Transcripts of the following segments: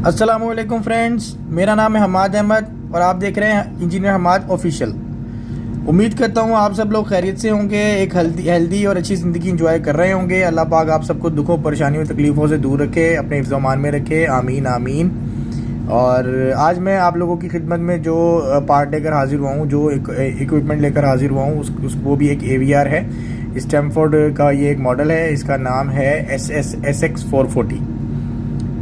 अस्सलामुअलैकुम फ्रेंड्स, मेरा नाम है हमाद अहमद और आप देख रहे हैं इंजीनियर हमाद ऑफिशियल। उम्मीद करता हूँ आप सब लोग खैरियत से होंगे, एक हेल्दी और अच्छी ज़िंदगी इंजॉय कर रहे होंगे। अल्लाह पाक आप सबको दुखों, परेशानियों, तकलीफ़ों से दूर रखे, अपने हिफ्ज़-ओ-अमान में रखे, आमीन आमीन। और आज मैं आप लोगों की खिदमत में जो पार्ट लेकर हाजिर हुआ हूँ, जो इक्विपमेंट लेकर हाजिर हुआ हूँ, वो भी एक AVR है। स्टैमफोर्ड का ये एक मॉडल है, इसका नाम है SX440।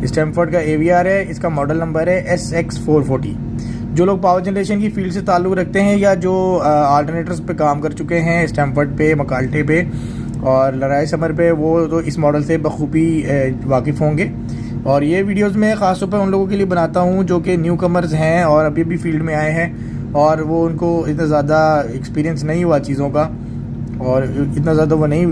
स्टैमफोर्ड का AVR है, इसका मॉडल नंबर है SX440। जो लोग पावर जनरेशन की फील्ड से ताल्लुक़ रखते हैं या जो अल्टरनेटर्स पे काम कर चुके हैं, स्टैमफोर्ड पे, मकाल्टे पे और लराई समर पे, वो तो इस मॉडल से बखूबी वाकिफ़ होंगे। और ये वीडियोस मैं ख़ास तौर पर उन लोगों के लिए बनाता हूँ जो कि न्यू कमर्स हैं और अभी भी फील्ड में आए हैं और वो उनको इतना ज़्यादा एक्सपीरियंस नहीं हुआ चीज़ों का और इतना ज़्यादा वो नहीं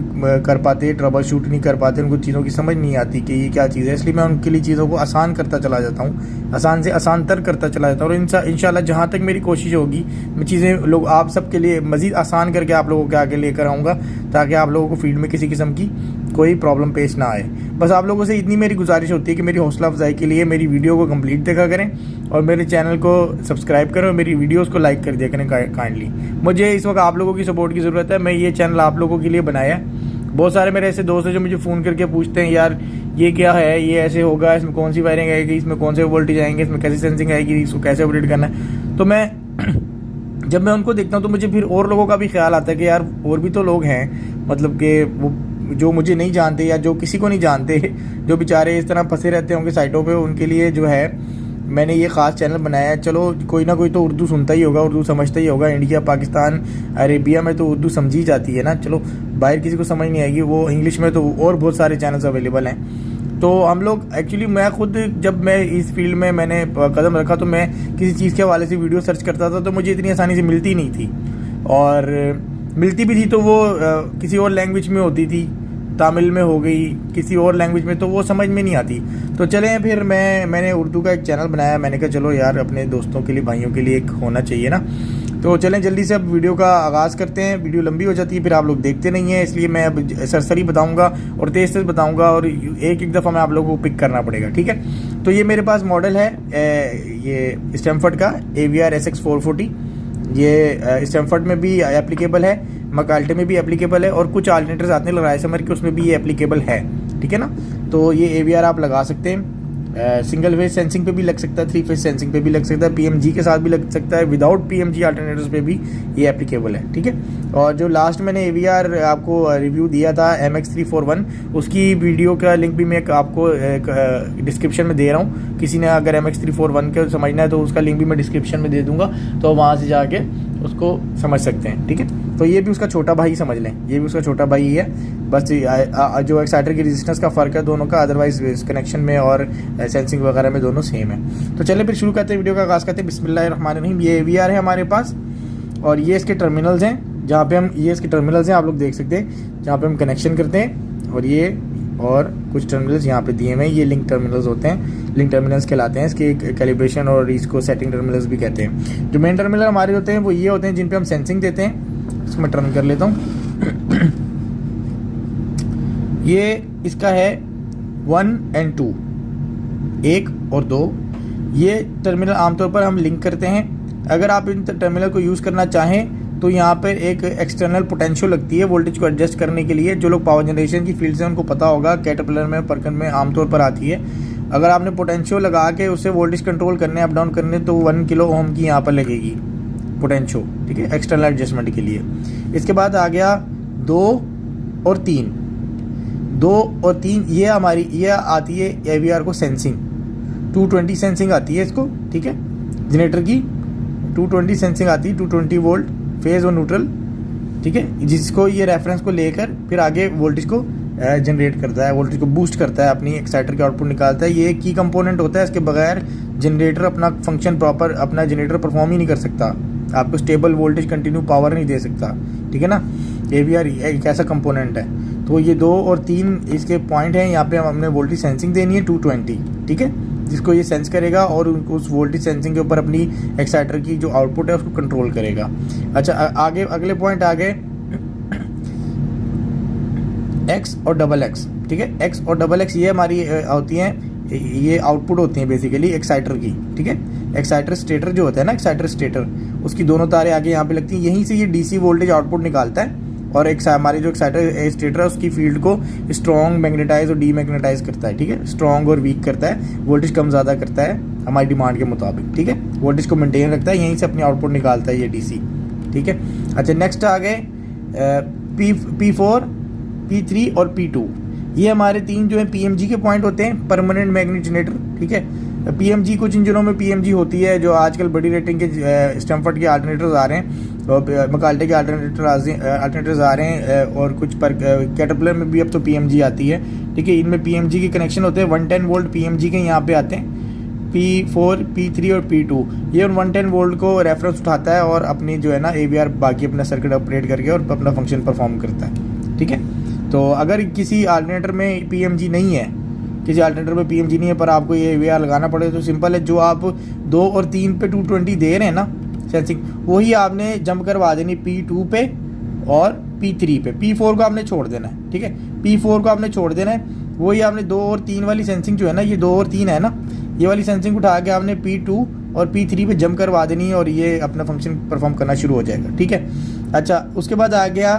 कर पाते, ट्रबल शूट नहीं कर पाते, उनको चीज़ों की समझ नहीं आती कि ये क्या चीज़ है। इसलिए मैं उनके लिए चीज़ों को आसान करता चला जाता हूँ, आसान से आसान तर करता चला जाता हूँ। और इंशाल्लाह जहाँ तक मेरी कोशिश होगी, मैं चीज़ें लोग आप सबके लिए मज़ीद आसान करके आप लोगों के आगे लेकर आऊँगा, ताकि आप लोगों को फील्ड में किसी किस्म की कोई प्रॉब्लम पेश ना आए। बस आप लोगों से इतनी मेरी गुजारिश होती है कि मेरी हौसला अफजाई के लिए मेरी वीडियो को कंप्लीट देखा करें और मेरे चैनल को सब्सक्राइब करें और मेरी वीडियोस को लाइक कर दिया करें काइंडली। मुझे इस वक्त आप लोगों की सपोर्ट की ज़रूरत है। मैं ये चैनल आप लोगों के लिए बनाया है। बहुत सारे मेरे ऐसे दोस्त हैं जो मुझे फ़ोन करके पूछते हैं, यार ये क्या है, ये ऐसे होगा, इसमें कौन सी वायरिंग आएगी, इसमें कौन से वोल्टेज आएंगे, इसमें कैसी सेंसिंग आएगी, इसको कैसे ऑपरेट करना है। तो मैं जब मैं उनको देखता हूँ तो मुझे फिर और लोगों का भी ख्याल आता है कि यार और भी तो लोग हैं, मतलब कि वो जो मुझे नहीं जानते या जो किसी को नहीं जानते, जो बेचारे इस तरह फंसे रहते होंगे साइटों पे, उनके लिए जो है मैंने ये ख़ास चैनल बनाया है। चलो कोई ना कोई तो उर्दू सुनता ही होगा, उर्दू समझता ही होगा। इंडिया, पाकिस्तान, अरेबिया में तो उर्दू समझी जाती है ना। चलो बाहर किसी को समझ नहीं आएगी, वो इंग्लिश में तो और बहुत सारे चैनल्स अवेलेबल हैं। तो हम लोग एक्चुअली, मैं खुद जब मैं इस फील्ड में मैंने कदम रखा तो मैं किसी चीज़ के हवाले से वीडियो सर्च करता था तो मुझे इतनी आसानी से मिलती नहीं थी, और मिलती भी थी तो वो किसी और लैंग्वेज में होती थी, तमिल में हो गई, किसी और लैंग्वेज में, तो वो समझ में नहीं आती। तो चलें फिर मैंने उर्दू का एक चैनल बनाया। मैंने कहा चलो यार अपने दोस्तों के लिए, भाइयों के लिए एक होना चाहिए ना। तो चलें जल्दी से अब वीडियो का आगाज़ करते हैं। वीडियो लंबी हो जाती है फिर आप लोग देखते नहीं हैं, इसलिए मैं अब सरसरी बताऊंगा और तेज़ तेज़ बताऊंगा और एक एक दफ़ा मैं आप लोगों को पिक करना पड़ेगा, ठीक है। तो ये मेरे पास मॉडल है ये स्टैमफोर्ड का AVR SX440। ये स्टैमफोर्ड में भी एप्लीकेबल है, मकाल्टे में भी एप्लीकेबल है और कुछ अल्टरनेटर्स आते हैं लराई समर के, उसमें भी ये एप्लीकेबल है, ठीक है ना। तो ये AVR आप लगा सकते हैं। सिंगल फेज सेंसिंग पे भी लग सकता है, 3 फेज सेंसिंग पे भी लग सकता है, PMG के साथ भी लग सकता है, विदाउट PMG अल्टरनेटर्स पे भी ये एप्लीकेबल है, ठीक है। और जो लास्ट मैंने AVR आपको रिव्यू दिया था MX341, उसकी वीडियो का लिंक भी मैं आपको डिस्क्रिप्शन में दे रहा हूँ। किसी ने अगर MX341 के समझना है तो उसका लिंक भी मैं डिस्क्रिप्शन में दे दूंगा, तो वहाँ से जाके उसको समझ सकते हैं, ठीक है। तो ये भी उसका छोटा भाई समझ लें, ये भी उसका छोटा भाई ही है। बस जो एक्साइटर की रेजिस्टेंस का फ़र्क है दोनों का, अदरवाइज कनेक्शन में और सेंसिंग वगैरह में दोनों सेम है। तो चलिए फिर शुरू करते हैं, वीडियो का आगाज़ करते हैं। बिस्मिल्लाहिर्रहमानिर्रहीम। ये AVR है हमारे पास और ये इसके टर्मिनल्स हैं, जहाँ पे हम, ये इसके टर्मिनल्स हैं, आप लोग देख सकते हैं, जहाँ पे हम कनेक्शन करते हैं। और ये और कुछ टर्मिनल्स यहाँ पे दिए हुए हैं, ये लिंक टर्मिनल्स होते हैं, लिंक टर्मिनल्स कहलाते हैं। इसके कैलिब्रेशन और इसको सेटिंग टर्मिनल्स भी कहते हैं। जो मेन टर्मिनल हमारे होते हैं वो ये होते हैं जिन पे हम सेंसिंग देते हैं। इसको मैं टर्न कर लेता हूँ। ये इसका है 1 और 2, 1 और 2। ये टर्मिनल आमतौर पर हम लिंक करते हैं। अगर आप इन टर्मिनल को यूज़ करना चाहें तो यहाँ पर एक एक्सटर्नल पोटेंशियल लगती है वोल्टेज को एडजस्ट करने के लिए। जो लोग पावर जनरेशन की फील्ड से उनको पता होगा, कैटरपिलर में, परकन में आमतौर पर आती है। अगर आपने पोटेंशियल लगा के उससे वोल्टेज कंट्रोल करने, अप डाउन करने, तो 1 किलो ओम की यहाँ पर लगेगी पोटेंशियल, ठीक है, एक्सटर्नल एडजस्टमेंट के लिए। इसके बाद आ गया 2 और 3। 2 और 3 ये हमारी, ये आती है AVR को सेंसिंग, 220 सेंसिंग आती है इसको, ठीक है। जनरेटर की 220 सेंसिंग आती है, 220 वोल्ट फेज और न्यूट्रल, ठीक है, जिसको ये रेफरेंस को लेकर फिर आगे वोल्टेज को जनरेट करता है, वोल्टेज को बूस्ट करता है, अपनी एक्साइटर के आउटपुट निकालता है। ये एक की कंपोनेंट होता है, इसके बगैर जनरेटर अपना फंक्शन प्रॉपर, अपना जनरेटर परफॉर्म ही नहीं कर सकता, आपको स्टेबल वोल्टेज कंटिन्यू पावर नहीं दे सकता, ठीक है ना। AVR एक ऐसा कंपोनेंट है। तो ये 2 और 3 इसके पॉइंट हैं। यहाँ पे हमने वोल्टेज सेंसिंग देनी है 220, ठीक है, जिसको ये सेंस करेगा और उस वोल्टेज सेंसिंग के ऊपर अपनी एक्साइटर की जो आउटपुट है उसको कंट्रोल करेगा। अच्छा, आगे अगले पॉइंट आ गए X और XX, ठीक है। X और XX ये हमारी होती हैं ये आउटपुट होती हैं बेसिकली एक्साइटर की, ठीक है। एक्साइटर स्टेटर जो होता है ना, एक्साइटर स्टेटर, उसकी दोनों तारें आगे यहाँ पे लगती हैं, यहीं से ये डीसी वोल्टेज आउटपुट निकालता है और एक हमारे जो एक्साइटर स्टेटर है उसकी फील्ड को स्ट्रॉन्ग मैग्नेटाइज और डीमैग्नेटाइज करता है, ठीक है। स्ट्रॉन्ग और वीक करता है, वोल्टेज कम ज़्यादा करता है हमारी डिमांड के मुताबिक, ठीक है। वोल्टेज को मेंटेन रखता है, यहीं से अपनी आउटपुट निकालता है ये डीसी, ठीक है। अच्छा, नेक्स्ट आ गए P4, P3 और P2। ये हमारे 3 जो है PMG के पॉइंट होते हैं, परमानेंट मैग्नेट जनरेटर, ठीक है। PMG कुछ इंजनों में PMG होती है, जो आजकल बड़ी रेटिंग के स्टैमफोर्ड के अल्टरनेटर्स आ रहे हैं और मकाल्टे के अल्टरनेटर्स आ रहे हैं और कुछ पर कैटरपिलर में भी अब तो PMG आती है, ठीक है। इनमें PMG के कनेक्शन होते हैं, 110 वोल्ट PMG के यहाँ पे आते हैं, P4, P3 और P2। ये 110 वोल्ट को रेफरेंस उठाता है और अपनी जो है ना AVR बाकी अपना सर्किट ऑपरेट करके और अपना फंक्शन परफॉर्म करता है, ठीक है। तो अगर किसी अल्टरनेटर में PMG नहीं है, किसी अल्टरनेटर में PMG नहीं है पर आपको ये AVR लगाना पड़े, तो सिंपल है, जो आप 2 और 3 पे 220 दे रहे हैं ना सेंसिंग, वही आपने जंप करवा देनी P2 पे और P3 पे। P4 को आपने छोड़ देना है, ठीक है। P4 को आपने छोड़ देना है, वही आपने 2 और 3 वाली सेंसिंग जो है ना, ये 2 और 3 है ना, ये वाली सेंसिंग उठा के आपने P2 और P3 पे जंप करवा देनी है और ये अपना फंक्शन परफॉर्म करना शुरू हो जाएगा, ठीक है। अच्छा, उसके बाद आ गया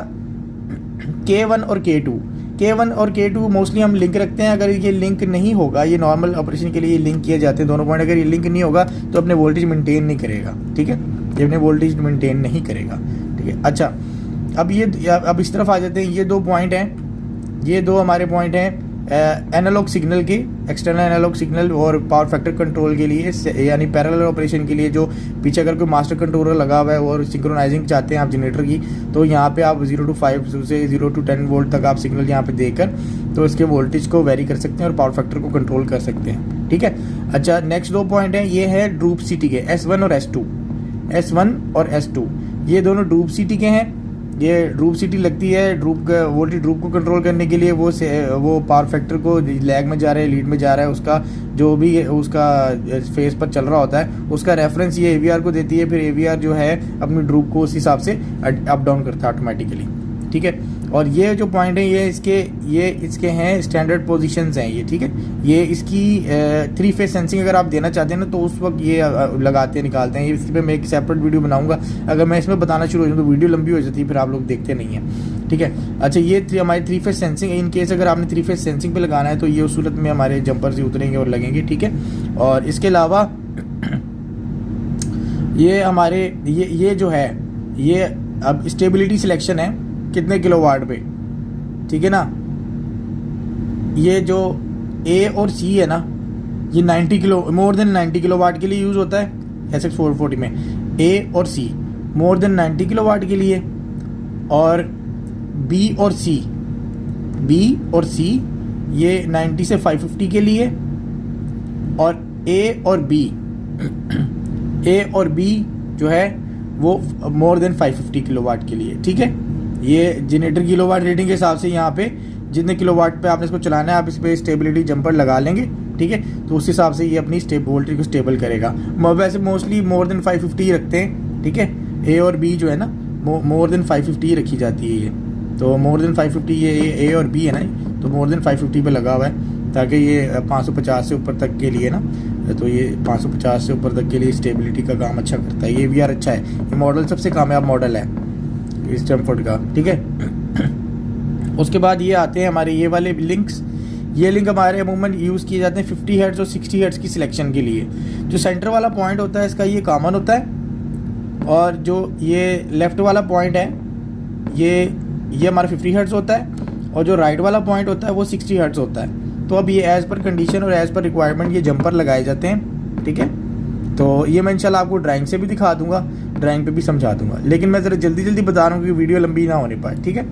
K1 और K2। K1 और K2 मोस्टली हम लिंक रखते हैं। अगर ये लिंक नहीं होगा, ये नॉर्मल ऑपरेशन के लिए लिंक किए जाते हैं दोनों पॉइंट, अगर ये लिंक नहीं होगा तो अपने वोल्टेज मेंटेन नहीं करेगा, ठीक है। ये अपने वोल्टेज मेंटेन नहीं करेगा, ठीक है। अच्छा, अब इस तरफ आ जाते हैं। ये 2 पॉइंट हैं, ये 2 हमारे पॉइंट हैं एनालॉग सिग्नल के, एक्सटर्नल एनालॉग सिग्नल और पावर फैक्टर कंट्रोल के लिए, यानी पैरेलल ऑपरेशन के लिए। जो पीछे अगर कोई मास्टर कंट्रोलर लगा हुआ है और सिंक्रोनाइजिंग चाहते हैं आप जनरेटर की, तो यहाँ पे आप 0 to 5 से 0 to 10 वोल्ट तक आप सिग्नल यहाँ पे देकर तो इसके वोल्टेज को वेरी कर सकते हैं और पावर फैक्टर को कंट्रोल कर सकते हैं, ठीक है। अच्छा, नेक्स्ट 2 पॉइंट हैं, ये है ड्रूप सिटी के, S1 और S2। S1 और S2 ये दोनों ड्रूप सिटी के हैं। ये ड्रूप सिटी लगती है ड्रूप का वोल्टेज ड्रूप को कंट्रोल करने के लिए। वो पावर फैक्टर को लैग में जा रहा है, लीड में जा रहा है, उसका जो भी उसका फेस पर चल रहा होता है उसका रेफरेंस ये AVR को देती है। फिर AVR जो है अपनी ड्रूप को उस हिसाब से अप डाउन करता है ऑटोमेटिकली, ठीक है। और ये जो पॉइंट है ये इसके हैं स्टैंडर्ड पोजीशंस हैं ये, ठीक है। ये इसकी 3 फेज सेंसिंग अगर आप देना चाहते हैं ना, तो उस वक्त ये लगाते हैं, निकालते हैं। इस पर मैं एक सेपरेट वीडियो बनाऊंगा। अगर मैं इसमें बताना शुरू हो जाऊँ तो वीडियो लंबी हो जाती है, फिर आप लोग देखते नहीं हैं, ठीक है। अच्छा, ये हमारी 3 फेज सेंसिंग, इन केस अगर आपने 3 फेज सेंसिंग पे लगाना है तो ये उस सूरत में हमारे जंपर से उतरेंगे और लगेंगे, ठीक है। और इसके अलावा ये हमारे ये जो है, ये अब स्टेबिलिटी सिलेक्शन है कितने किलोवाट पे, ठीक है ना। ये जो A और C है ना, ये 90 किलो मोर देन 90 किलोवाट के लिए यूज़ होता है SX440 में। A और C मोर देन 90 किलोवाट के लिए, और B और C ये 90 से 550 के लिए, और A और B जो है वो मोर देन 550 किलोवाट के लिए, ठीक है। ये जनरेटर किलोवाट रेटिंग के हिसाब से यहाँ पे जितने किलोवाट पे आपने इसको चलाना है आप इस पर स्टेबिलिटी जंपर लगा लेंगे, ठीक है। तो उस हिसाब से ये अपनी वोल्टेज को स्टेबल करेगा। वैसे मोस्टली मोर देन 550 ही रखते हैं, ठीक है। A और B जो है ना मोर देन 550 ही रखी जाती है ये, तो मोर देन 550 ये A और B है ना, तो मोर देन 550 पे लगा हुआ है, ताकि ये 550 से ऊपर तक के लिए ना, तो ये 550 से ऊपर तक के लिए स्टेबिलिटी का काम अच्छा करता है। ये AVR अच्छा है, ये मॉडल सबसे कामयाब मॉडल है स्टैमफोर्ड का, ठीक है। उसके बाद ये आते हैं हमारे ये वाले लिंक्स। ये लिंक हमारे अमूमन यूज़ किए जाते हैं 50 हर्ट्ज़ और 60 हर्ट्ज़ की सिलेक्शन के लिए। जो सेंटर वाला पॉइंट होता है इसका ये कॉमन होता है, और जो ये लेफ़्ट वाला पॉइंट है ये हमारा 50 हर्ट्ज़ होता है, और जो राइट वाला पॉइंट होता है वो 60 हर्ट्ज़ होता है। तो अब ये एज़ पर कंडीशन और एज़ पर रिक्वायरमेंट ये जंपर लगाए जाते हैं, ठीक है। तो ये मैं इंशाल्लाह आपको ड्राइंग से भी दिखा दूंगा, ड्राइंग पे भी समझा दूंगा, लेकिन मैं ज़रा जल्दी बता रहा हूँ कि वीडियो लंबी ना होने पाए, ठीक है।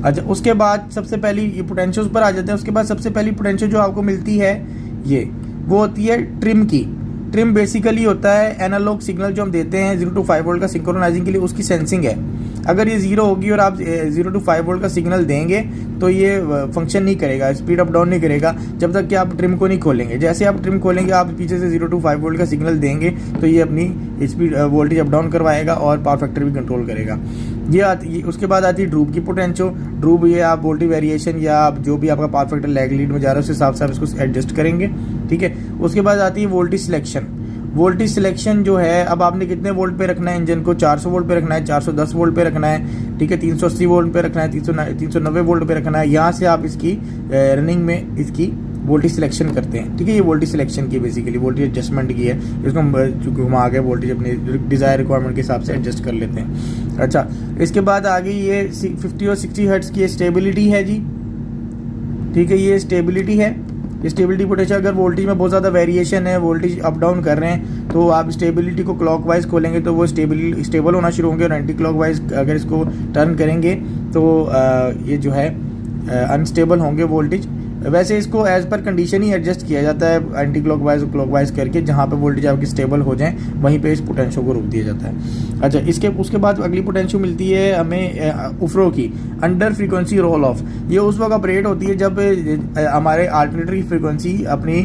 अच्छा, उसके बाद सबसे पहली ये पोटेंशियल पर आ जाते हैं। उसके बाद सबसे पहली पोटेंशियल जो आपको मिलती है वो होती है ट्रिम की। ट्रिम बेसिकली होता है एनालॉग सिग्नल जो हम देते हैं 0 to 5 वोल्ट का सिंक्रोनाइजिंग के लिए, उसकी सेंसिंग है। अगर ये 0 होगी और आप 0 to 5 वोल्ट का सिग्नल देंगे तो ये फंक्शन नहीं करेगा, स्पीड अप डाउन नहीं करेगा जब तक कि आप ट्रिम को नहीं खोलेंगे। जैसे आप ट्रिम खोलेंगे, आप पीछे से 0 to 5 वोल्ट का सिग्नल देंगे तो ये अपनी स्पीड वोल्टेज अप डाउन करवाएगा और पावर फैक्टर भी कंट्रोल करेगा। ये उसके बाद आती है ड्रूप की पोटेंशियो। ड्रूप ये आप वोल्टेज वेरिएशन या आप जो भी आपका पावर फैक्टर लैग लीड में जा रहा है उस हिसाब से आप इसको एडजस्ट करेंगे, ठीक है। उसके बाद आती है वोल्टेज सिलेक्शन। वोल्टेज सिलेक्शन जो है, अब आपने कितने वोल्ट पे रखना है इंजन को, 400 वोल्ट पे रखना है, 410 वोल्ट पे रखना है, ठीक है, 380 वोल्ट पे रखना है, 390 वोल्ट पे रखना है। यहाँ से आप इसकी रनिंग में इसकी वोल्टेज सिलेक्शन करते हैं, ठीक है। ये वोल्टेज सिलेक्शन की बेसिकली वोल्टेज एडजस्टमेंट की है, इसको हम घुमा के वोल्टेज अपने डिज़ायर रिक्वायरमेंट के हिसाब से एडजस्ट कर लेते हैं। अच्छा, इसके बाद आगे ये 50 और 60 हर्ट्ज की स्टेबिलिटी है जी, ठीक है। ये स्टेबिलिटी है, स्टेबिलिटी पोटेंशियल। अगर वोल्टेज में बहुत ज़्यादा वेरिएशन है, वोल्टेज अप डाउन कर रहे हैं, तो आप स्टेबिलिटी को क्लॉकवाइज खोलेंगे तो वो स्टेबल होना शुरू होंगे, और एंटी क्लॉकवाइज अगर इसको टर्न करेंगे तो ये जो है अनस्टेबल होंगे वोल्टेज। वैसे इसको एज पर कंडीशन ही एडजस्ट किया जाता है, एंटी क्लॉकवाइज क्लॉकवाइज करके, जहाँ पे वोल्टेज आपकी स्टेबल हो जाए वहीं पे इस पोटेंशियो को रोक दिया जाता है। अच्छा, उसके बाद अगली पोटेंशियो मिलती है हमें उफ्रो की, अंडर फ्रीक्वेंसी रोल ऑफ। ये उस वक्त ऑपरेट होती है जब हमारे अल्टरनेटर की फ्रीक्वेंसी अपनी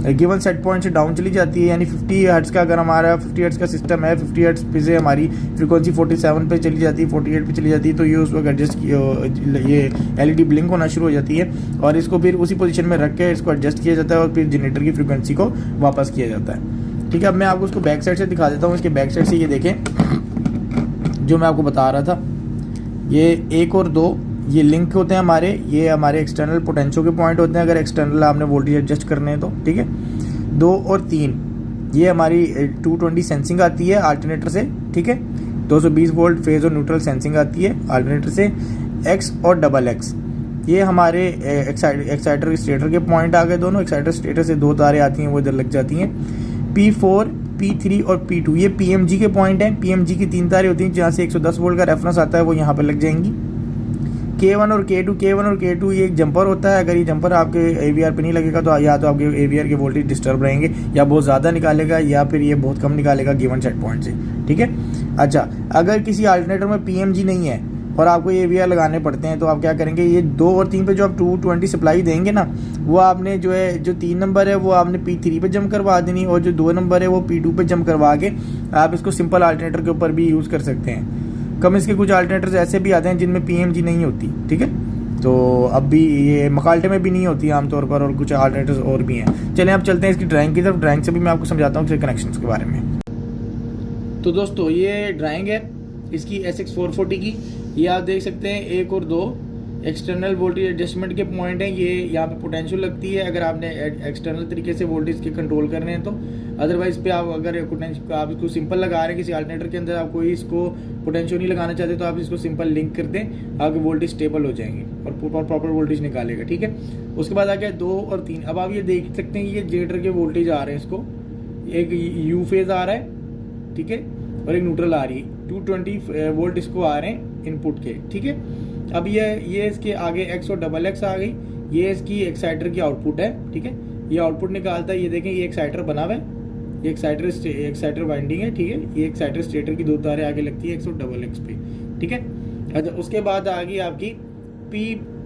गिवन सेट पॉइंट से डाउन चली जाती है। यानी 50 हर्ट्ज का अगर हमारा 50 हर्ट्ज का सिस्टम है, 50 हर्ट्ज पे से हमारी फ्रीक्वेंसी 47 पे चली जाती है, 48 पे चली जाती है, तो ये उस वक्त एडजस्ट ये एलईडी ब्लिंक होना शुरू हो जाती है, और इसको फिर उसी पोजीशन में रख के इसको एडजस्ट किया जाता है और फिर जनरेटर की फ्रीक्वेंसी को वापस किया जाता है, ठीक है। अब मैं आपको उसको बैक साइड से दिखा देता हूँ। इसके बैक साइड से ये देखें जो मैं आपको बता रहा था, ये 1 और 2 ये लिंक होते हैं हमारे, ये हमारे एक्सटर्नल पोटेंशियो के पॉइंट होते हैं अगर एक्सटर्नल आपने वोल्टेज एडजस्ट करने हैं तो, ठीक है। 2 और 3 ये हमारी 220 सेंसिंग आती है अल्टरनेटर से, ठीक है। 220 वोल्ट फेज और न्यूट्रल सेंसिंग आती है अल्टरनेटर से। X और XX ये हमारे एक्साइटर स्टेटर के पॉइंट आ गए दोनों। एक्साइटर स्टेटर से 2 तारें आती हैं, वो इधर लग जाती हैं। P4, P3 और P2 ये PMG के पॉइंट हैं। PMG की 3 तारें होती हैं, जहाँ से 110 वोल्ट का रेफरेंस आता है वो यहाँ पर लग जाएंगी। K1 और K2 ये एक जंपर होता है। अगर ये जंपर आपके AVR पे नहीं लगेगा तो या तो आपके AVR के वोल्टेज डिस्टर्ब रहेंगे, या बहुत ज़्यादा निकालेगा, या फिर ये बहुत कम निकालेगा गिवन सेट पॉइंट से, ठीक है। अच्छा, अगर किसी अल्टरनेटर में PMG नहीं है और आपको AVR लगाने पड़ते हैं तो आप क्या करेंगे, ये 2 और 3 पे जो आप 220 सप्लाई देंगे ना, वो आपने जो 3 नंबर है वो आपने P3 पे जंप करवा देनी, और जो 2 नंबर है वो P2 पे जंप करवा के आप इसको सिंपल अल्टरनेटर के ऊपर भी यूज़ कर सकते हैं। कम इसके कुछ अल्टरनेटर्स ऐसे भी आते हैं जिनमें PMG नहीं होती, ठीक है। तो अब भी ये मकाल्टे में भी नहीं होती आमतौर पर, और कुछ अल्टरनेटर्स और भी हैं। चलें अब चलते हैं इसकी ड्राइंग की तरफ। ड्राइंग से भी मैं आपको समझाता हूँ कनेक्शंस के बारे में। तो दोस्तों ये ड्राइंग है इसकी SX440 की। ये आप देख सकते हैं 1 और 2 एक्सटर्नल वोल्टेज एडजस्टमेंट के पॉइंट हैं। ये यहाँ पे पोटेंशियल लगती है अगर आपने एक्सटर्नल तरीके से वोल्टेज के कंट्रोल करने हैं तो। अदरवाइज पे आप अगर आप इसको सिंपल लगा रहे हैं किसी अल्टरनेटर के अंदर, आप कोई इसको पोटेंशियल नहीं लगाना चाहते तो आप इसको सिंपल लिंक कर दें, आपके वोल्टेज स्टेबल हो जाएंगे और प्रॉपर वोल्टेज निकालेगा, ठीक है। उसके बाद आ गया 2 और 3। अब आप ये देख सकते हैं ये जनरेटर के वोल्टेज आ रहे हैं, इसको एक U फेज आ रहा है, ठीक है, और एक न्यूट्रल आ रही है। 220 वोल्ट इसको आ रहे हैं इनपुट के, ठीक है। अब ये इसके आगे X और XX आ गई, ये इसकी एक्साइटर की आउटपुट है, ठीक है। ये आउटपुट निकालता है, ये देखें ये एक्साइटर बना हुआ है, ये एक्साइटर वाइंडिंग है, ठीक है। ये एक्साइटर स्टेटर की 2 तारें आगे लगती है X और XX पे, ठीक है। अच्छा, उसके बाद आ गई आपकी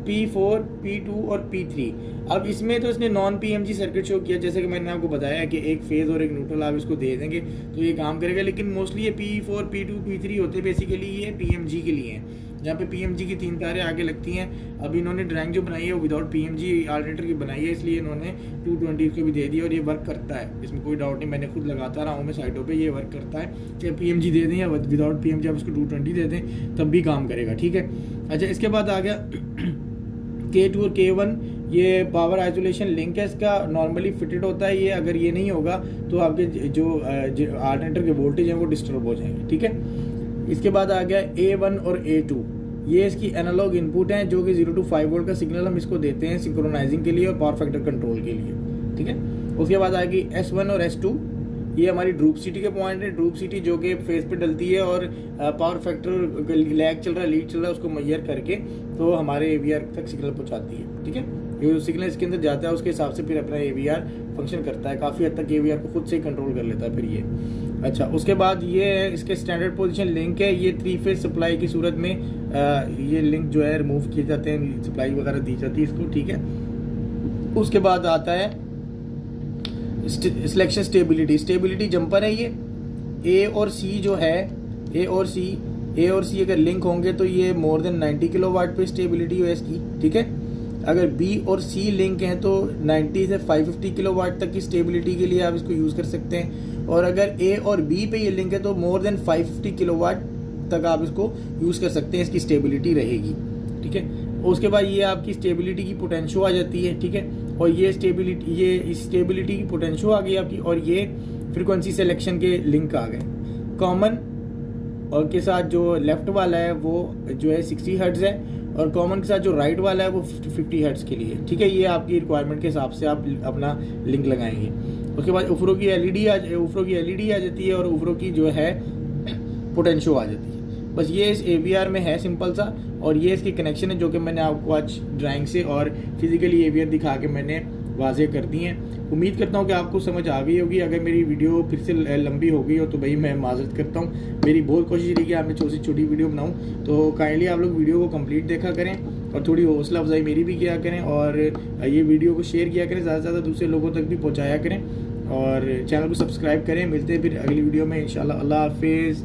P4, P2 और P3। अब इसमें तो इसने नॉन PMG सर्किट शो किया, जैसे कि मैंने आपको बताया कि एक फेज और एक न्यूट्रल आप इसको दे देंगे तो ये काम करेगा, लेकिन मोस्टली ये P4, P2, P3 होते हैं बेसिकली, ये PMG के लिए हैं, जहाँ पे PMG की 3 तारें आगे लगती हैं। अब इन्होंने ड्राइंग जो बनाई है वो विदाउट PMG अल्टरनेटर की बनाई है, इसलिए इन्होंने 220 को भी दे दिया और ये वर्क करता है, इसमें कोई डाउट नहीं। मैंने खुद लगाता रहा हूँ मैं साइटों पे, ये वर्क करता है। चाहे PMG दे दें या विदाउट PMG आप इसको 220 दे दें तब भी काम करेगा, ठीक है। अच्छा, इसके बाद आ गया K2 और K1, ये पावर आइसोलेशन लिंक है, इसका नॉर्मली फिटेड होता है। ये अगर ये नहीं होगा तो आपके जो अल्टरनेटर के वोल्टेज हैं वो डिस्टर्ब हो जाएंगे, ठीक है। इसके बाद आ गया A1 और A2, ये इसकी एनालॉग इनपुट हैं जो कि 0 to 5 वोल्ट का सिग्नल हम इसको देते हैं सिंक्रोनाइजिंग के लिए और पावर फैक्टर कंट्रोल के लिए, ठीक है। उसके बाद आ गई S1 और S2, ये हमारी ड्रूप सिटी के पॉइंट है। ड्रूप सिटी जो कि फेज पे डलती है और पावर फैक्टर लैग चल रहा है, लीड चल रहा है, उसको मैयर करके तो हमारे AVR तक सिग्नल पहुंचाती है, ठीक है। जो सिग्नल इसके अंदर जाता है उसके हिसाब से फिर अपना AVR फंक्शन करता है। काफ़ी हद तक AVR को खुद से ही कंट्रोल कर लेता है फिर ये। अच्छा, उसके बाद ये है इसके स्टैंडर्ड पोजीशन लिंक है। ये 3 फेज सप्लाई की सूरत में ये लिंक जो है रिमूव किए जाते हैं, सप्लाई वगैरह दी जाती है इसको, ठीक है। उसके बाद आता है सिलेक्शन स्टेबिलिटी जंपर है ये। ए और सी जो है, ए और सी अगर लिंक होंगे तो ये मोर देन 90 किलोवाट पे स्टेबिलिटी है इसकी, ठीक है। अगर बी और सी लिंक हैं तो 90 से 550 किलोवाट तक की स्टेबिलिटी के लिए आप इसको यूज़ कर सकते हैं। और अगर ए और बी पे ये लिंक है तो मोर देन 550 किलोवाट तक आप इसको यूज़ कर सकते हैं, इसकी स्टेबिलिटी रहेगी, ठीक है। उसके बाद ये आपकी स्टेबिलिटी की पोटेंशियो आ जाती है, ठीक है। और ये स्टेबिलिटी की पोटेंशियो आ गई आपकी, और ये फ्रीक्वेंसी सिलेक्शन के लिंक आ गए। कॉमन और के साथ जो लेफ्ट वाला है वो जो है 60 हर्ट्ज़ है, और कॉमन के साथ जो राइट वाला है वो 50 हर्ट्ज़ के लिए, ठीक है। ये आपकी रिक्वायरमेंट के हिसाब से आप अपना लिंक लगाएंगे। उसके बाद ऊपरों की एलईडी आ जाती है, और ऊपरों की जो है पोटेंशियो आ जाती है। बस ये इस AVR में है सिंपल सा, और ये इसकी कनेक्शन है जो कि मैंने आपको आज ड्राइंग से और फिजिकली AVR दिखा के मैंने वाजे कर दी हैं। उम्मीद करता हूँ कि आपको समझ आ गई होगी। अगर मेरी वीडियो फिर से लंबी हो गई हो तो भाई मैं माजरत करता हूँ। मेरी बहुत कोशिश रही कि आप मैं छोटी वीडियो बनाऊँ, तो काइंडली आप लोग वीडियो को कंप्लीट देखा करें और थोड़ी हौसला अफजाई मेरी भी किया करें, और ये वीडियो को शेयर किया करें, ज़्यादा से ज़्यादा दूसरे लोगों तक भी पहुँचाया करें, और चैनल को सब्सक्राइब करें। मिलते हैं फिर अगली वीडियो में इंशाल्लाह। अल्लाह हाफिज़।